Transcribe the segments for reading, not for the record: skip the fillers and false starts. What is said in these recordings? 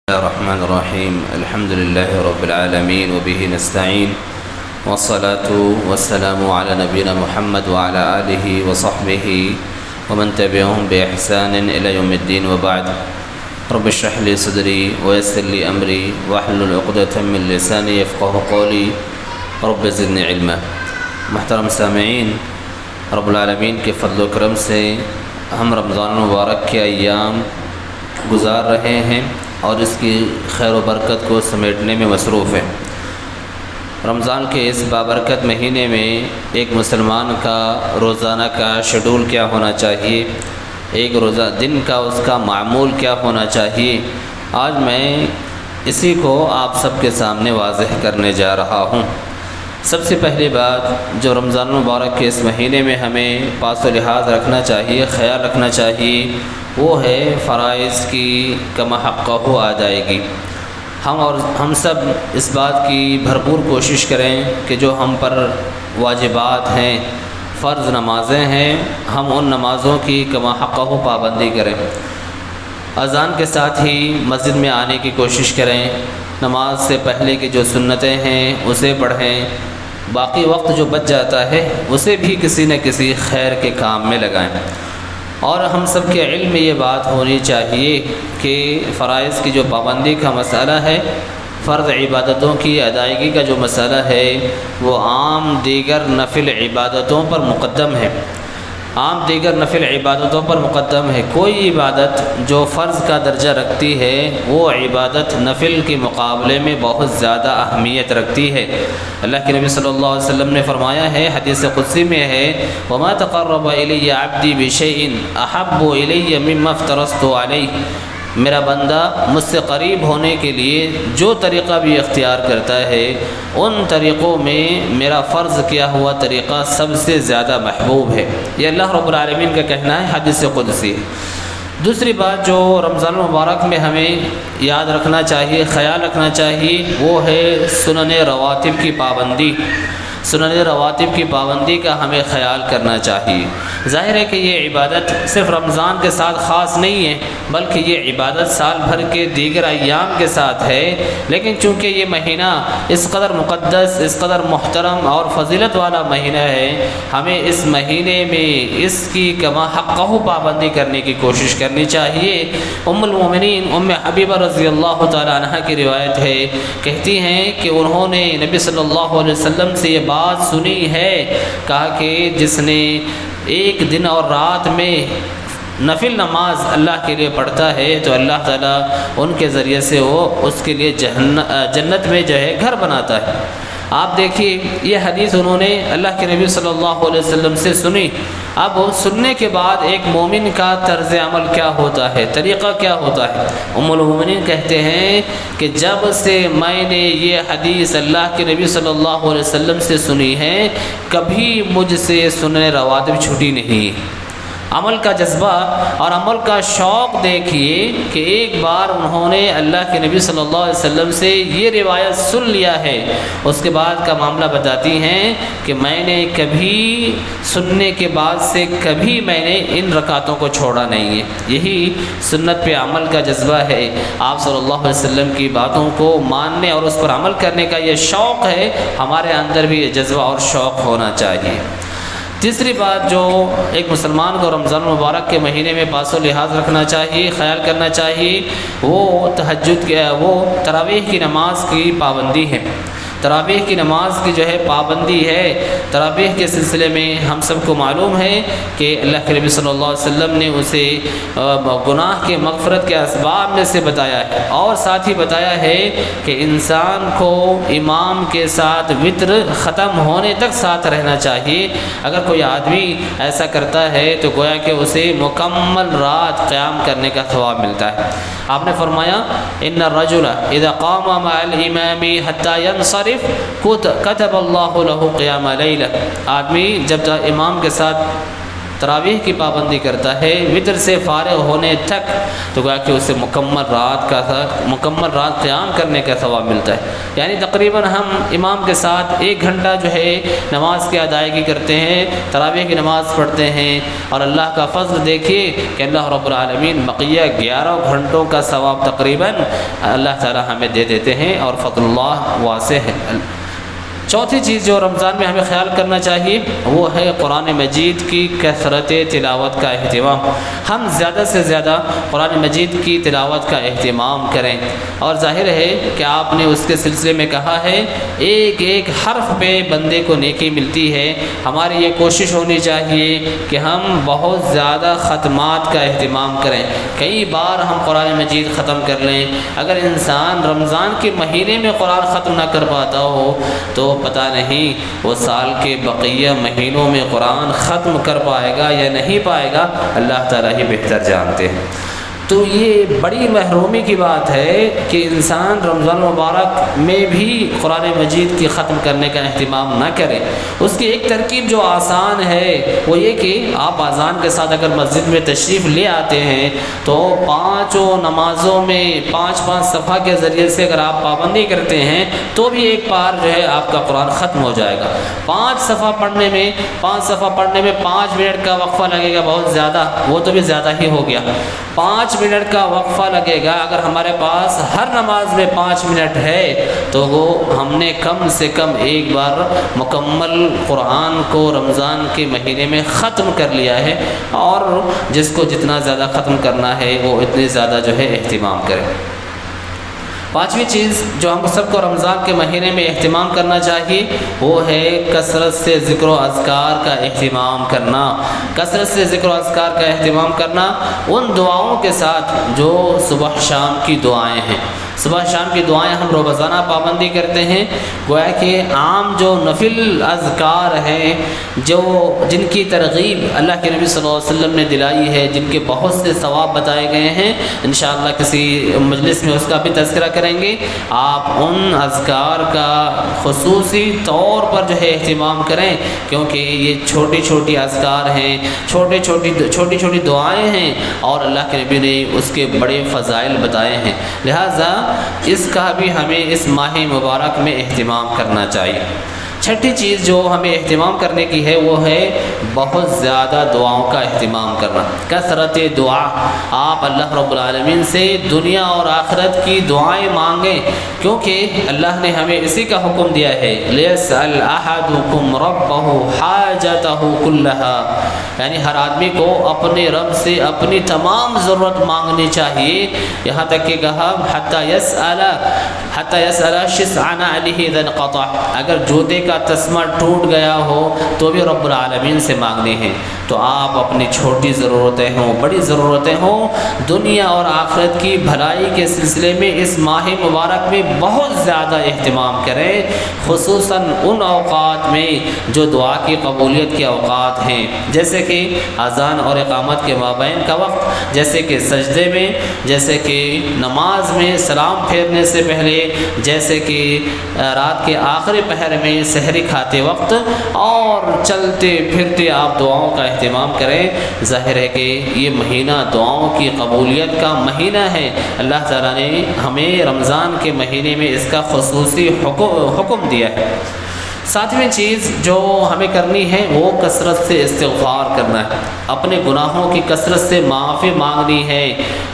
الرحمن الرحيم الحمد لله رب العالمين وبه نستعين والصلاة والسلام على نبينا محمد وعلى آله وصحبه ومن تبعهم بإحسان إلى يوم الدين وبعد رب اشرح لي صدري ويسر لي أمري واحلل عقدة من لساني يفقهوا قولي رب زدني علما۔ محترم سامعین، رب العالمین کے فضل و کرم سے ہم رمضان المبارک کے ایام گزار رہے ہیں اور اس کی خیر و برکت کو سمیٹنے میں مصروف ہیں۔ رمضان کے اس بابرکت مہینے میں ایک مسلمان کا روزانہ کا شیڈول کیا ہونا چاہیے، ایک روزہ دن کا اس کا معمول کیا ہونا چاہیے، آج میں اسی کو آپ سب کے سامنے واضح کرنے جا رہا ہوں۔ سب سے پہلی بات جو رمضان المبارک کے اس مہینے میں ہمیں پاس و لحاظ رکھنا چاہیے، خیال رکھنا چاہیے، وہ ہے فرائض کی کما حقہ ادائیگی۔ ہم سب اس بات کی بھرپور کوشش کریں کہ جو ہم پر واجبات ہیں، فرض نمازیں ہیں، ہم ان نمازوں کی کما حقہ پابندی کریں۔ اذان کے ساتھ ہی مسجد میں آنے کی کوشش کریں، نماز سے پہلے کی جو سنتیں ہیں اسے پڑھیں، باقی وقت جو بچ جاتا ہے اسے بھی کسی نہ کسی خیر کے کام میں لگائیں۔ اور ہم سب کے علم میں یہ بات ہونی چاہیے کہ فرائض کی جو پابندی کا مسئلہ ہے، فرض عبادتوں کی ادائیگی کا جو مسئلہ ہے، وہ عام دیگر نفل عبادتوں پر مقدم ہے، عام دیگر نفل عبادتوں پر مقدم ہے۔ کوئی عبادت جو فرض کا درجہ رکھتی ہے وہ عبادت نفل کے مقابلے میں بہت زیادہ اہمیت رکھتی ہے۔ اللہ کے نبی صلی اللہ علیہ وسلم نے فرمایا ہے، حدیث قدسی میں ہے، وَمَا تَقَرَّبَ إِلَيَّ عَبْدِي بِشَيْءٍ أَحَبُّ إِلَيَّ مِمَّا افْتَرَضْتُ عَلَيْهِ۔ میرا بندہ مجھ سے قریب ہونے کے لیے جو طریقہ بھی اختیار کرتا ہے، ان طریقوں میں میرا فرض کیا ہوا طریقہ سب سے زیادہ محبوب ہے۔ یہ اللہ رب العالمین کا کہنا ہے، حدیث قدسی۔ دوسری بات جو رمضان المبارک میں ہمیں یاد رکھنا چاہیے، خیال رکھنا چاہیے، وہ ہے سنن رواتب کی پابندی۔ سنن رواتب کی پابندی کا ہمیں خیال کرنا چاہیے۔ ظاہر ہے کہ یہ عبادت صرف رمضان کے ساتھ خاص نہیں ہے، بلکہ یہ عبادت سال بھر کے دیگر ایام کے ساتھ ہے، لیکن چونکہ یہ مہینہ اس قدر مقدس، اس قدر محترم اور فضیلت والا مہینہ ہے، ہمیں اس مہینے میں اس کی کما حقہ پابندی کرنے کی کوشش کرنی چاہیے۔ ام المومنین ام حبیبہ رضی اللہ تعالی عنہ کی روایت ہے، کہتی ہیں کہ انہوں نے نبی صلی اللہ علیہ وسلم سے یہ بات سنی ہے، کہا کہ جس نے ایک دن اور رات میں نفل نماز اللہ کے لیے پڑھتا ہے تو اللہ تعالیٰ ان کے ذریعے سے وہ اس کے لیے جنت میں جو ہے گھر بناتا ہے۔ آپ دیکھیے، یہ حدیث انہوں نے اللہ کے نبی صلی اللہ علیہ وسلم سے سنی۔ اب سننے کے بعد ایک مومن کا طرز عمل کیا ہوتا ہے، طریقہ کیا ہوتا ہے؟ ام المومنین کہتے ہیں کہ جب سے میں نے یہ حدیث اللہ کے نبی صلی اللہ علیہ وسلم سے سنی ہے، کبھی مجھ سے سنن رواتب چھٹی نہیں۔ عمل کا جذبہ اور عمل کا شوق دیکھیے کہ ایک بار انہوں نے اللہ کے نبی صلی اللہ علیہ وسلم سے یہ روایت سن لیا ہے، اس کے بعد کا معاملہ بتاتی ہیں کہ میں نے کبھی سننے کے بعد سے کبھی میں نے ان رکعتوں کو چھوڑا نہیں ہے۔ یہی سنت پہ عمل کا جذبہ ہے، آپ صلی اللہ علیہ وسلم کی باتوں کو ماننے اور اس پر عمل کرنے کا یہ شوق ہے، ہمارے اندر بھی یہ جذبہ اور شوق ہونا چاہیے۔ تیسری بات جو ایک مسلمان کو رمضان المبارک کے مہینے میں پاس و لحاظ رکھنا چاہیے، خیال کرنا چاہیے، وہ تراویح کی نماز کی پابندی ہے۔ تراویح کی نماز کی جو ہے پابندی ہے۔ تراویح کے سلسلے میں ہم سب کو معلوم ہے کہ اللہ کے نبی صلی اللہ علیہ وسلم نے اسے گناہ کے مغفرت کے اسباب میں سے بتایا ہے، اور ساتھ ہی بتایا ہے کہ انسان کو امام کے ساتھ وتر ختم ہونے تک ساتھ رہنا چاہیے۔ اگر کوئی آدمی ایسا کرتا ہے تو گویا کہ اسے مکمل رات قیام کرنے کا ثواب ملتا ہے۔ آپ نے فرمایا، ان الرجل اذا قام مع الامام حتى ينصرف كتب اللہ له قیام لیلہ۔ آدمی جب امام کے ساتھ تراویح کی پابندی کرتا ہے وتر سے فارغ ہونے تک، تو گویا کہ اسے مکمل رات قیام کرنے کا ثواب ملتا ہے۔ یعنی تقریباً ہم امام کے ساتھ 1 گھنٹہ جو ہے نماز کی ادائیگی کرتے ہیں، تراویح کی نماز پڑھتے ہیں، اور اللہ کا فضل دیکھیے کہ اللہ رب العالمین بقیہ 11 گھنٹوں کا ثواب تقریباً اللہ تعالی ہمیں دے دیتے ہیں، اور فضل اللہ واسع ہے۔ چوتھی چیز جو رمضان میں ہمیں خیال کرنا چاہیے وہ ہے قرآن مجید کی کثرت تلاوت کا اہتمام۔ ہم زیادہ سے زیادہ قرآن مجید کی تلاوت کا اہتمام کریں، اور ظاہر ہے کہ آپ نے اس کے سلسلے میں کہا ہے ایک ایک حرف پہ بندے کو نیکی ملتی ہے۔ ہماری یہ کوشش ہونی چاہیے کہ ہم بہت زیادہ ختمات کا اہتمام کریں، کئی بار ہم قرآن مجید ختم کر لیں۔ اگر انسان رمضان کے مہینے میں قرآن ختم نہ کر پاتا ہو تو پتہ نہیں وہ سال کے بقیہ مہینوں میں قرآن ختم کر پائے گا یا نہیں پائے گا، اللہ تعالیٰ ہی بہتر جانتے ہیں۔ تو یہ بڑی محرومی کی بات ہے کہ انسان رمضان مبارک میں بھی قرآن مجید کی ختم کرنے کا اہتمام نہ کرے۔ اس کی ایک ترکیب جو آسان ہے وہ یہ کہ آپ اذان کے ساتھ اگر مسجد میں تشریف لے آتے ہیں تو 5 نمازوں میں 5 صفحہ کے ذریعے سے اگر آپ پابندی کرتے ہیں تو بھی ایک بار جو ہے آپ کا قرآن ختم ہو جائے گا۔ 5 صفحہ پڑھنے میں 5 منٹ کا وقفہ لگے گا، بہت زیادہ، وہ تو بھی زیادہ ہی ہو گیا۔ 5 منٹ کا وقفہ لگے گا، اگر ہمارے پاس ہر نماز میں 5 منٹ ہے تو وہ ہم نے کم سے کم ایک بار مکمل قرآن کو رمضان کے مہینے میں ختم کر لیا ہے، اور جس کو جتنا زیادہ ختم کرنا ہے وہ اتنی زیادہ جو ہے اہتمام کرے۔ 5ویں چیز جو ہم سب کو رمضان کے مہینے میں اہتمام کرنا چاہیے وہ ہے کثرت سے ذکر و اذکار کا اہتمام کرنا۔ کثرت سے ذکر و اذکار کا اہتمام کرنا ان دعاؤں کے ساتھ جو صبح شام کی دعائیں ہیں۔ صبح شام کی دعائیں ہم روزانہ پابندی کرتے ہیں، گویا کہ عام جو نفل اذکار ہیں جن کی ترغیب اللہ کے نبی صلی اللہ علیہ وسلم نے دلائی ہے، جن کے بہت سے ثواب بتائے گئے ہیں، انشاءاللہ کسی مجلس میں اس کا بھی تذکرہ کریں گے۔ آپ ان اذکار کا خصوصی طور پر جو ہے اہتمام کریں، کیونکہ یہ چھوٹی اذکار ہیں، چھوٹی دعائیں ہیں، اور اللہ کے نبی نے اس کے بڑے فضائل بتائے ہیں، لہٰذا اس کا بھی ہمیں اس ماہ مبارک میں اہتمام کرنا چاہیے۔ چھٹی چیز جو ہمیں اہتمام کرنے کی ہے وہ ہے بہت زیادہ دعاؤں کا اہتمام کرنا، کثرت دعا۔ آپ اللہ رب العالمین سے دنیا اور آخرت کی دعائیں مانگیں، کیونکہ اللہ نے ہمیں اسی کا حکم دیا ہے لِيَسْأَلْ أَحَدُكُمْ رَبَّهُ حَاجَتَهُ كُلَّهَا، یعنی ہر آدمی کو اپنے رب سے اپنی تمام ضرورت مانگنی چاہیے، یہاں تک کہ کہا حَتَّى يَسْأَلَ شِسْعَ نَعْلِهِ إِذَا انْقَطَعَ، اگر جوتے کا تسمہ ٹوٹ گیا ہو تو بھی رب العالمین سے مانگنے ہیں۔ تو آپ اپنی چھوٹی ضرورتیں ہوں، بڑی ضرورتیں ہوں، دنیا اور آخرت کی بھلائی کے سلسلے میں اس ماہ مبارک میں بہت زیادہ اہتمام کریں، خصوصاً ان اوقات میں جو دعا کی قبولیت کے اوقات ہیں، جیسے کہ اذان اور اقامت کے مابین کا وقت، جیسے کہ سجدے میں، جیسے کہ نماز میں سلام پھیرنے سے پہلے، جیسے کہ رات کے آخری پہر میں سحری کھاتے وقت، اور چلتے پھرتے آپ دعاؤں کا اہتمام کریں۔ ظاہر ہے کہ یہ مہینہ دعاؤں کی قبولیت کا مہینہ ہے، اللہ تعالیٰ نے ہمیں رمضان کے مہینے میں اس کا خصوصی حکم دیا ہے۔ 7ویں چیز جو ہمیں کرنی ہے وہ کثرت سے استغفار کرنا ہے، اپنے گناہوں کی کثرت سے معافی مانگنی ہے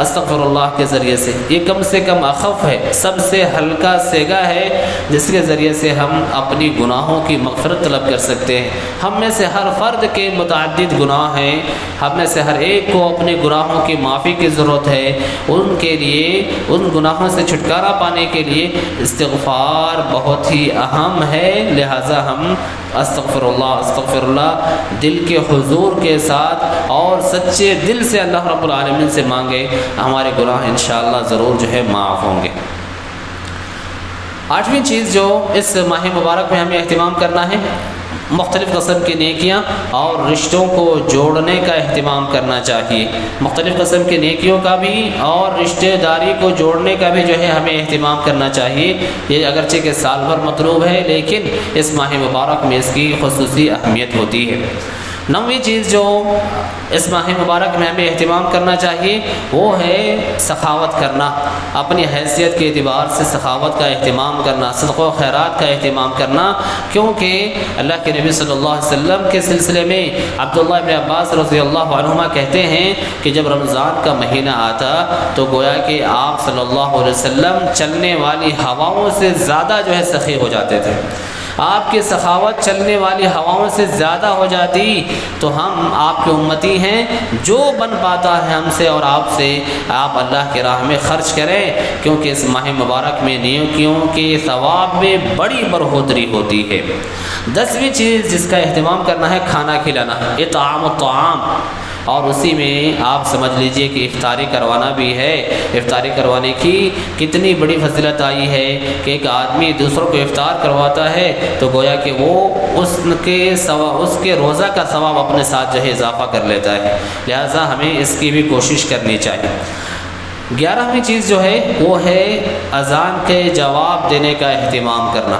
استغفر اللہ کے ذریعے سے۔ یہ کم سے کم اخف ہے، سب سے ہلکا سیگا ہے جس کے ذریعے سے ہم اپنی گناہوں کی مغفرت طلب کر سکتے ہیں۔ ہم میں سے ہر فرد کے متعدد گناہ ہیں، ہم میں سے ہر ایک کو اپنے گناہوں کی معافی کی ضرورت ہے۔ ان کے لیے، ان گناہوں سے چھٹکارا پانے کے لیے استغفار بہت ہی اہم ہے، لہذا ہم استغفر اللہ دل کے حضور کے ساتھ اور سچے دل سے اللہ رب العالمین سے مانگے، ہمارے گناہ انشاءاللہ ضرور جو ہے معاف ہوں گے۔ 8ویں چیز جو اس ماہ مبارک میں ہمیں اہتمام کرنا ہے، مختلف قسم کی نیکیاں اور رشتوں کو جوڑنے کا اہتمام کرنا چاہیے۔ مختلف قسم کی نیکیوں کا بھی اور رشتہ داری کو جوڑنے کا بھی جو ہے ہمیں اہتمام کرنا چاہیے۔ یہ اگرچہ کہ سال بھر مطلوب ہے، لیکن اس ماہ مبارک میں اس کی خصوصی اہمیت ہوتی ہے۔ 9ویں چیز جو اس ماہ مبارک میں ہمیں اہتمام کرنا چاہیے وہ ہے سخاوت کرنا، اپنی حیثیت کے اعتبار سے سخاوت کا اہتمام کرنا، صدق و خیرات کا اہتمام کرنا، کیونکہ اللہ کے نبی صلی اللہ علیہ وسلم کے سلسلے میں عبداللہ ابن عباس رضی اللہ عنہما کہتے ہیں کہ جب رمضان کا مہینہ آتا تو گویا کہ آپ صلی اللہ علیہ وسلم چلنے والی ہواؤں سے زیادہ جو ہے سخی ہو جاتے تھے، آپ کی سخاوت چلنے والی ہواؤں سے زیادہ ہو جاتی، تو ہم آپ کے امتی ہیں، جو بن پاتا ہے ہم سے اور آپ سے آپ اللہ کی راہ میں خرچ کریں، کیونکہ اس ماہ مبارک میں نیکیوں کے ثواب میں بڑی بڑھوتری ہوتی ہے۔ 10ویں چیز جس کا اہتمام کرنا ہے کھانا کھلانا، اطعام الطعام، اور اسی میں آپ سمجھ لیجئے کہ افطاری کروانا بھی ہے۔ افطاری کروانے کی کتنی بڑی فضیلت آئی ہے کہ ایک آدمی دوسروں کو افطار کرواتا ہے تو گویا کہ وہ اس کے روزہ کا ثواب اپنے ساتھ جو ہے اضافہ کر لیتا ہے، لہٰذا ہمیں اس کی بھی کوشش کرنی چاہیے۔ 11ویں چیز جو ہے وہ ہے اذان کے جواب دینے کا اہتمام کرنا،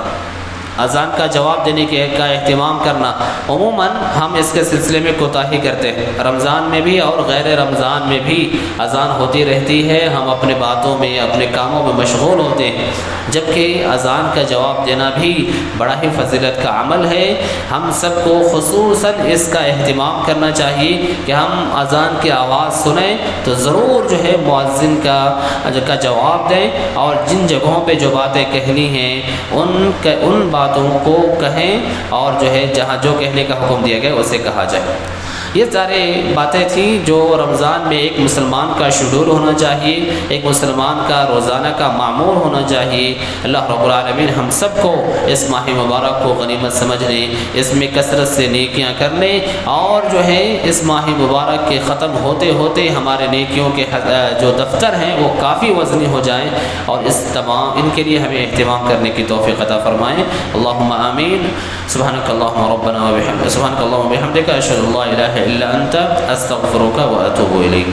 اذان کا جواب دینے کا اہتمام کرنا۔ عموماً ہم اس کے سلسلے میں کوتاہی کرتے ہیں، رمضان میں بھی اور غیر رمضان میں بھی اذان ہوتی رہتی ہے، ہم اپنے باتوں میں اپنے کاموں میں مشغول ہوتے ہیں، جبکہ اذان کا جواب دینا بھی بڑا ہی فضیلت کا عمل ہے۔ ہم سب کو خصوصاً اس کا اہتمام کرنا چاہیے کہ ہم اذان کی آواز سنیں تو ضرور جو ہے مؤذن کا جواب دیں، اور جن جگہوں پہ جو باتیں کہنی ہیں ان باتوں کو کہیں، اور جو ہے جہاں جو کہنے کا حکم دیا گیا اسے کہا جائے۔ یہ سارے باتیں تھیں جو رمضان میں ایک مسلمان کا شیڈول ہونا چاہیے، ایک مسلمان کا روزانہ کا معمول ہونا چاہیے۔ اللہ رب العالمین ہم سب کو اس ماہ مبارک کو غنیمت سمجھنے، اس میں کثرت سے نیکیاں کرنے، اور جو ہے اس ماہ مبارک کے ختم ہوتے ہوتے ہمارے نیکیوں کے جو دفتر ہیں وہ کافی وزنی ہو جائیں، اور ان کے لیے ہمیں اہتمام کرنے کی توفیق عطا فرمائیں۔ اللہم آمین۔ سبحانک اللہم ربنا وبحمدک، سبحانک اللہم وبحمدک، اشہد ان لا الہ الا انت، استغفرک واتوب الیک۔